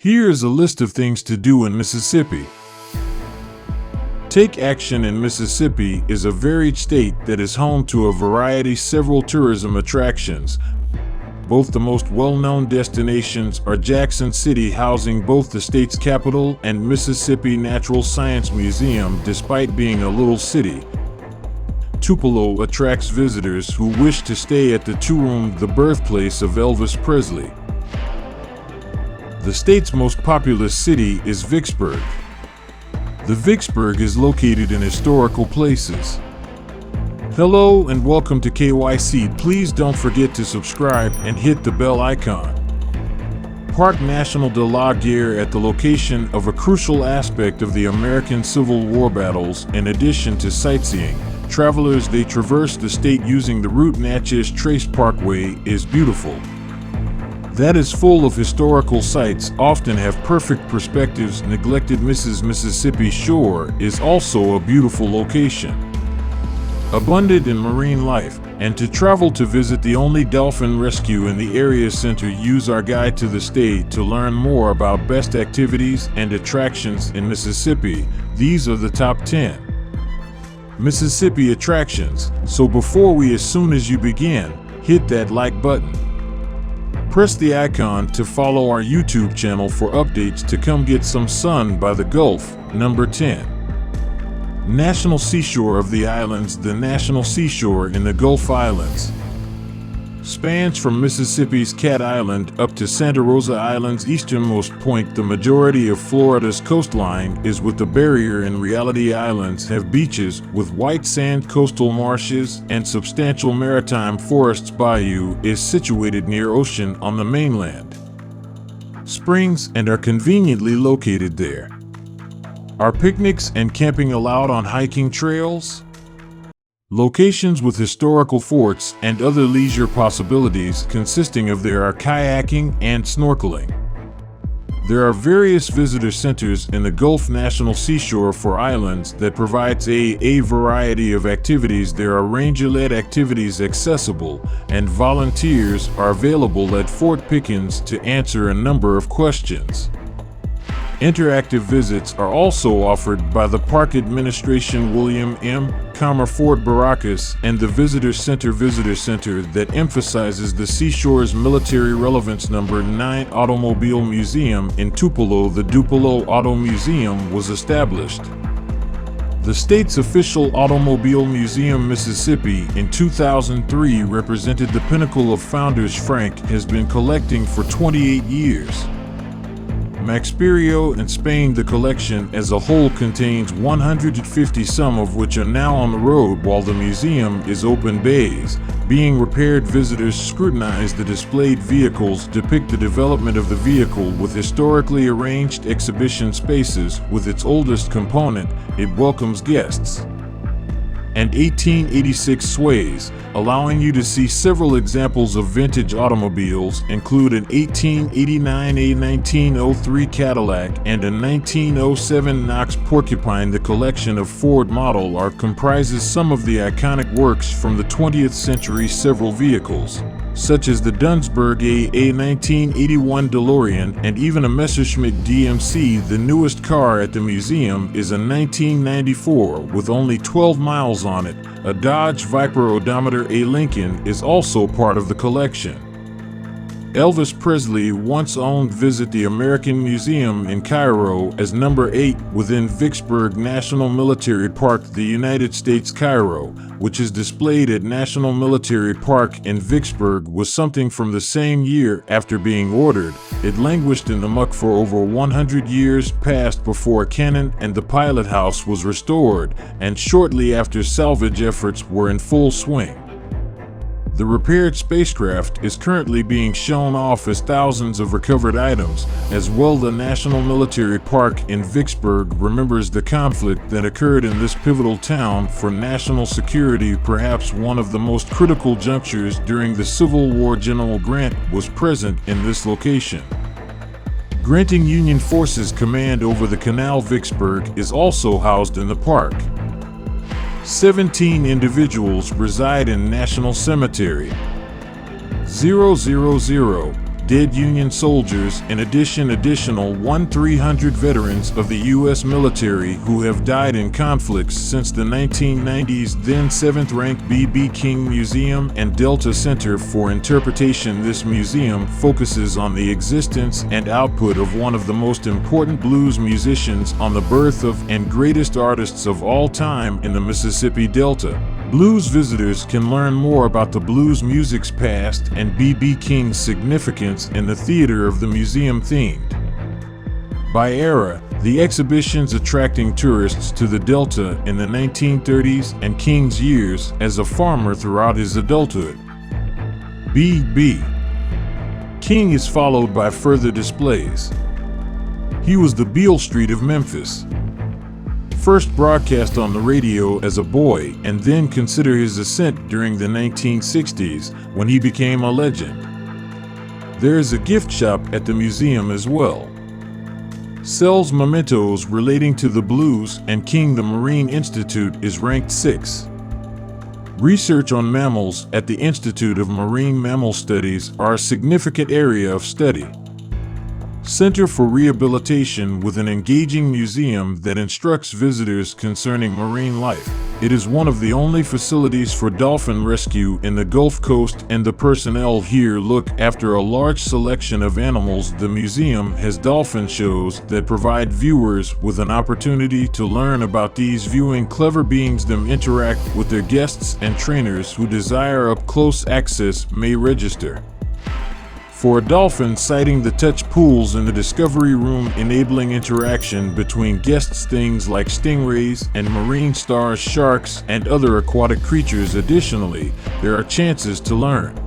Here is a list of things to do in Mississippi. Take Action in Mississippi is a varied state that is home to a variety several tourism attractions. Both the most well-known destinations are Jackson City, housing both the state's capital and Mississippi Natural Science Museum despite being a little city. Tupelo attracts visitors who wish to stay at the two-room The Birthplace of Elvis Presley. The state's most populous city is Vicksburg. The Vicksburg is located in historical places. Hello and welcome to KYC. Please don't forget to subscribe and hit the bell icon. Parc National de la Guerre, at the location of a crucial aspect of the American Civil War battles. In addition to sightseeing, travelers they traverse the state using the route Natchez Trace Parkway is beautiful. That is full of historical sites, often have perfect perspectives. Neglected Mississippi Shore is also a beautiful location, abundant in marine life, and to travel to visit the only dolphin rescue in the area center, use our guide to the state to learn more about best activities and attractions in Mississippi. These are the top 10 Mississippi attractions, so before we, as soon as you begin, hit that like button. Press the icon to follow our YouTube channel for updates to come get some sun by the Gulf. Number 10. National Seashore of the Islands. The National Seashore in the Gulf Islands spans from Mississippi's Cat Island up to Santa Rosa Island's easternmost point. The majority of Florida's coastline is with the barrier, and Reality Islands have beaches with white sand, coastal marshes, and substantial maritime forests. Bayou is situated near ocean on the mainland. Springs and are conveniently located there. Are picnics and camping allowed on hiking trails? Locations with historical forts and other leisure possibilities consisting of there are kayaking and snorkeling. There are various visitor centers in the Gulf National Seashore for islands that provides a variety of activities. There are ranger-led activities accessible, and volunteers are available at Fort Pickens to answer a number of questions. Interactive visits are also offered by the Park Administration. William M. Commer Fort Baracus and the Visitor Center that emphasizes the seashore's military relevance. Number 9. Automobile Museum in Tupelo. The Tupelo Auto Museum was established the state's official automobile museum. Mississippi in 2003 represented the pinnacle of founders. Frank has been collecting for 28 years. Maxperio in Spain. The collection as a whole contains 150, some of which are now on the road while the museum is open. Bays being repaired. Visitors scrutinize the displayed vehicles, depict the development of the vehicle with historically arranged exhibition spaces. With its oldest component, it welcomes guests. And 1886 sways, allowing you to see several examples of vintage automobiles, include an 1889, a 1903 Cadillac, and a 1907 Knox Porcupine. The collection of Ford Model R comprises some of the iconic works from the 20th century. Several vehicles, such as the Dunsburg a 1981 DeLorean, and even a Messerschmitt DMC. The newest car at the museum is a 1994 with only 12 miles on it. A Dodge Viper odometer. A Lincoln is also part of the collection. Elvis Presley once owned. Visit the American Museum in Cairo as number 8 within Vicksburg National Military Park. The United States Cairo, which is displayed at National Military Park in Vicksburg, was something from the same year. After being ordered, it languished in the muck for over 100 years past before a cannon and the pilot house was restored, and shortly after salvage efforts were in full swing. The repaired spacecraft is currently being shown off as thousands of recovered items. As well, the National Military Park in Vicksburg remembers the conflict that occurred in this pivotal town for national security. Perhaps one of the most critical junctures during the Civil War. General Grant was present in this location, granting Union forces command over the canal. Vicksburg is also housed in the park. 17 individuals reside in National Cemetery. 000 dead Union soldiers, in addition additional 1,300 veterans of the U.S. military who have died in conflicts since the 1990s. Then 7th rank B.B. King Museum and Delta Center for Interpretation. This museum focuses on the existence and output of one of the most important blues musicians on the birth of and greatest artists of all time in the Mississippi Delta. Blues visitors can learn more about the blues music's past and B.B. King's significance in the theater of the museum themed. By era, the exhibitions attracting tourists to the Delta in the 1930s and King's years as a farmer throughout his adulthood. B.B. King is followed by further displays. He was the Beale Street of Memphis. First broadcast on the radio as a boy, and then consider his ascent during the 1960s when he became a legend. There is a gift shop at the museum as well. Sells mementos relating to the blues, and King. The Marine Institute is ranked 6. Research on mammals at the Institute of Marine Mammal Studies are a significant area of study. Center for Rehabilitation with an engaging museum that instructs visitors concerning marine life. It is one of the only facilities for dolphin rescue in the Gulf Coast, and the personnel here look after a large selection of animals. The museum has dolphin shows that provide viewers with an opportunity to learn about these viewing clever beings. Them interact with their guests, and trainers who desire up-close access may register. For a dolphin sighting, the touch pools in the discovery room enabling interaction between guests. Things like stingrays and marine stars, sharks, and other aquatic creatures. Additionally, there are chances to learn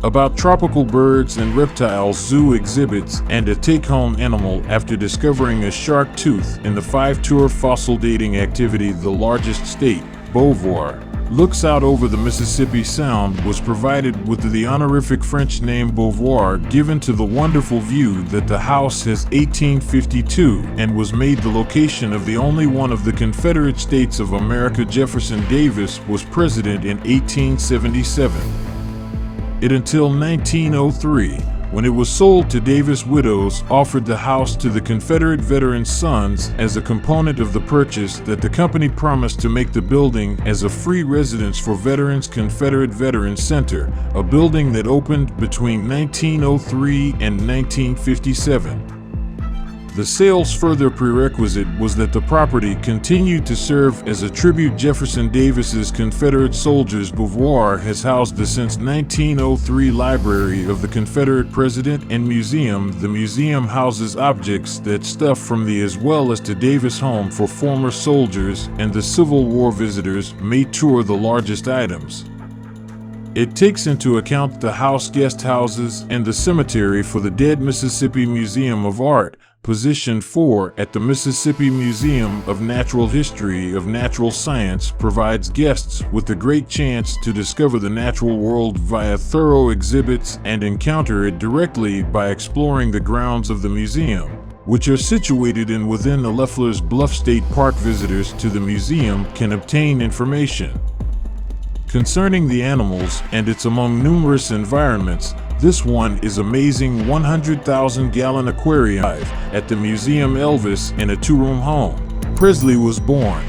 about tropical birds and reptiles, zoo exhibits, and a take-home animal after discovering a shark tooth in the 5-tour fossil dating activity. The largest state, Beauvoir, looks out over the Mississippi Sound, was provided with the honorific French name Beauvoir, given to the wonderful view that the house has 1852, and was made the location of the only one of the Confederate States of America. Jefferson Davis was president in 1877. It until 1903, when it was sold to Davis widows, offered the house to the Confederate veterans' sons as a component of the purchase, that the company promised to make the building as a free residence for veterans. Confederate Veterans Center, a building that opened between 1903 and 1957. The sale's further prerequisite was that the property continued to serve as a tribute. Jefferson Davis's Confederate soldiers. Beauvoir has housed the since 1903 Library of the Confederate President and Museum. The museum houses objects that stuff from the as well as to Davis home for former soldiers, and the Civil War visitors may tour the largest items. It takes into account the house, guest houses, and the cemetery for the dead. Mississippi Museum of Art, Position 4 at the Mississippi Museum of Natural History of Natural Science, provides guests with a great chance to discover the natural world via thorough exhibits and encounter it directly by exploring the grounds of the museum, which are situated in within the Leffler's Bluff State Park. Visitors to the museum can obtain information concerning the animals, and it's among numerous environments. This one is amazing 100,000-gallon aquarium at the museum. Elvis in a 2-room home Presley was born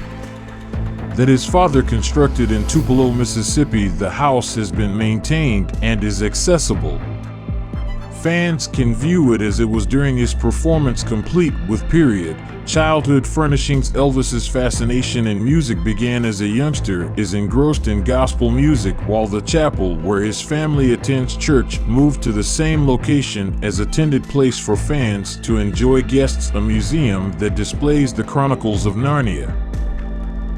that his father constructed in Tupelo, Mississippi. The house has been maintained and is accessible. Fans can view it as it was during his performance, complete with period childhood furnishings. Elvis's fascination in music began as a youngster, is engrossed in gospel music, while the chapel where his family attends church moved to the same location as attended place for fans to enjoy. Guests, a museum that displays the Chronicles of Narnia.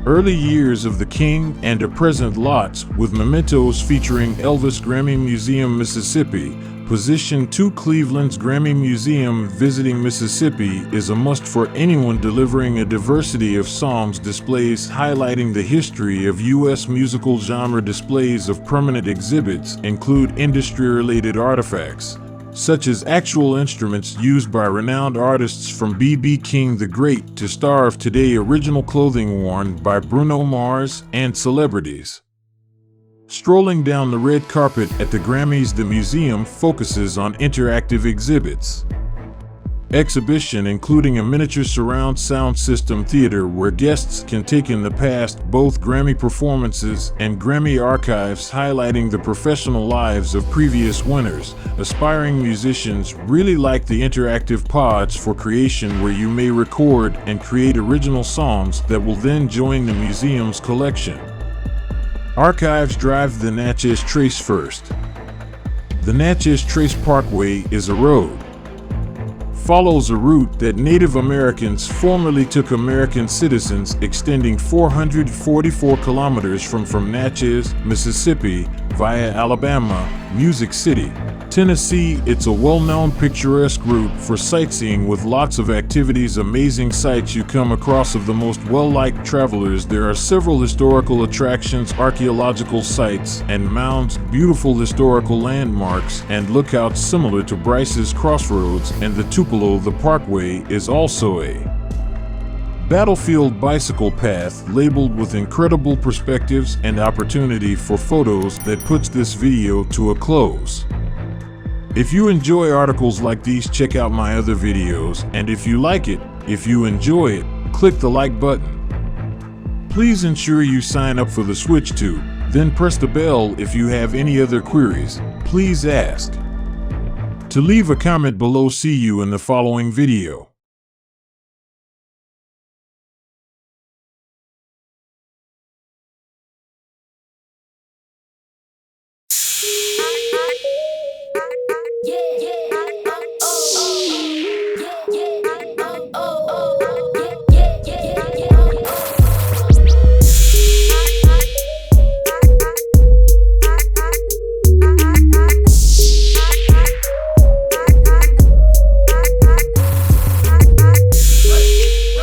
Early years of the King and a present lots with mementos featuring Elvis. Grammy Museum, Mississippi, Position 2. Cleveland's Grammy Museum. Visiting Mississippi is a must for anyone delivering a diversity of songs. Displays highlighting the history of U.S. musical genre. Displays of permanent exhibits include industry-related artifacts, such as actual instruments used by renowned artists from B.B. King the Great to Star of Today, original clothing worn by Bruno Mars, and celebrities. Strolling down the red carpet at the Grammys, the museum focuses on interactive exhibits. Exhibition including a miniature surround sound system theater where guests can take in the past both Grammy performances and Grammy archives, highlighting the professional lives of previous winners. Aspiring musicians really like the interactive pods for creation where you may record and create original songs that will then join the museum's collection. Archives drive the Natchez Trace first. The Natchez Trace Parkway is a road. Follows a route that Native Americans formerly took American citizens, extending 444 kilometers from Natchez, Mississippi, via Alabama, Music City, Tennessee. It's a well-known picturesque route for sightseeing with lots of activities, amazing sights you come across of the most well-liked travelers. There are several historical attractions, archaeological sites and mounds, beautiful historical landmarks and lookouts similar to Bryce's Crossroads and the Tupelo. The parkway is also a battlefield bicycle path labeled with incredible perspectives and opportunity for photos that puts this video to a close. If you enjoy articles like these, check out my other videos, and if you like it, if you enjoy it, click the like button. Please ensure you sign up for the Switch too, then press the bell. If you have any other queries, please ask. To leave a comment below. See you in the following video.